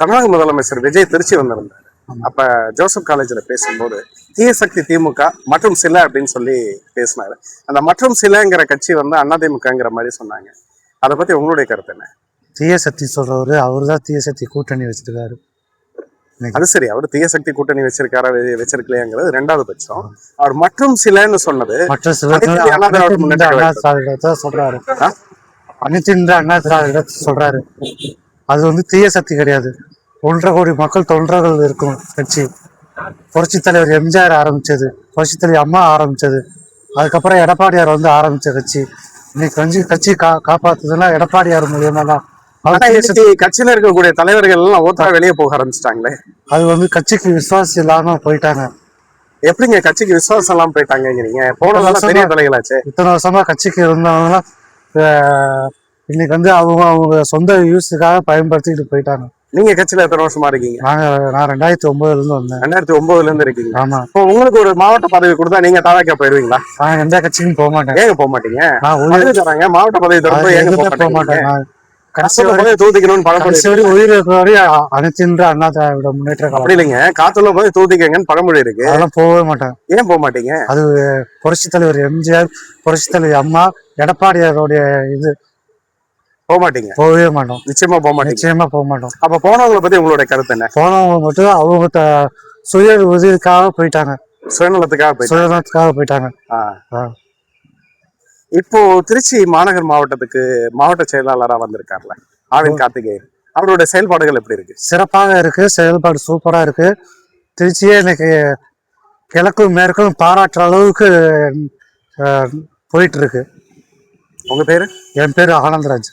தமிழக முதலமைச்சர் விஜய் திருச்சி வந்திருந்தார். அப்ப ஜோசப் காலேஜ்ல பேசும்போது தீய சக்தி திமுக மற்றும் சில அப்படின்னு சொல்லி பேசினாரு. அந்த மற்றும் சிலங்கிற கட்சி வந்து அதிமுகங்கிற மாதிரி சொன்னாங்க. அதை பத்தி உங்களுடைய கருத்து என்ன? தீய சக்தி சொல்றவரு அவரு தான் தீய சக்தி கூட்டணி வச்சிருக்காரு. அது சரி, அவர் தீய சக்தி கூட்டணி வச்சிருக்காரா வச்சிருக்கலையாங்கிறது ரெண்டாவது பட்சம். அவர் மற்றும் சிலன்னு சொன்னது மற்ற சில சொல்றாரு, அனைத்து அண்ணா சொல்றாரு. அது வந்து தீய சக்தி கிடையாது. 1.5 கோடி மக்கள் தொண்டர்கள் இருக்கும் கட்சி. புரட்சி தலைவர் எம்ஜிஆர் ஆரம்பிச்சது, புரட்சி தலைவர் அம்மா ஆரம்பிச்சது, அதுக்கப்புறம் எடப்பாடியார் வந்து ஆரம்பிச்ச கட்சி. இன்னைக்கு கட்சி காப்பாத்துதுன்னா எடப்பாடியார் மூலியமா தான். கட்சியில இருக்கக்கூடிய தலைவர்கள் எல்லாம் ஓட்டா வெளியே போக ஆரம்பிச்சிட்டாங்களே. அது வந்து கட்சிக்கு விசுவாசம் இல்லாம போயிட்டாங்க. எப்படிங்க கட்சிக்கு விசுவாசம் எல்லாம் போயிட்டாங்கிறீங்க? போனதெல்லாம் பெரிய தலைகளாச்சு. இத்தனை வருஷமா கட்சிக்கு இருந்தவங்க இன்னைக்கு வந்து அவங்க சொந்த யூஸுக்காக பயன்படுத்திட்டு போயிட்டாங்க. நீங்க கட்சியில எத்தனை வருஷமா இருக்கீங்க? நான் 2009ல இருந்து வந்தேன். 2009ல இருந்து இருக்கீங்க? ஆமா. இப்போ உங்களுக்கு ஒரு மாவட்ட பதவி கொடுத்தா நீங்க தாவாக்கா போயிருவீங்களா? நான் எந்த கட்சிக்கும் போக மாட்டேன். ஏங்க போக மாட்டீங்க? மாவட்ட பதவி தரப்போ போக மாட்டேன். அப்படி இல்லைங்க, காத்துல போய் தூத்திக்கங்கன்னு பழமொழி இருக்கு. அதெல்லாம் போகவே மாட்டேன். ஏன் போக மாட்டீங்க? அது புரட்சி தலைவர் எம்ஜிஆர், புரட்சி தலைவர் அம்மா, எடப்பாடியாருடைய இது. போக மாட்டீங்க? போகவே மாட்டோம். நிச்சயமா போக மாட்டோம். நிச்சயமா போக மாட்டோம். அப்ப போனவங்களை பத்தி உங்களுடைய கருத்து என்ன? போனவங்க மட்டும் அவங்க சுய உதவிக்காக போயிட்டாங்க. சுயநலத்துக்காக போயிட்டாங்க. இப்போ திருச்சி மாநகர் மாவட்டத்துக்கு மாவட்ட செயலாளராக வந்திருக்காருல ஆவின் கார்த்திகேயன், அவருடைய செயல்பாடுகள் எப்படி இருக்கு? சிறப்பாக இருக்கு. செயல்பாடு சூப்பரா இருக்கு. திருச்சியே இன்னைக்கு கிழக்கும் மேற்கும் பாராட்டுற அளவுக்கு போயிட்டு இருக்கு. உங்க பேரு? என் பேரு ஆனந்தராஜ்.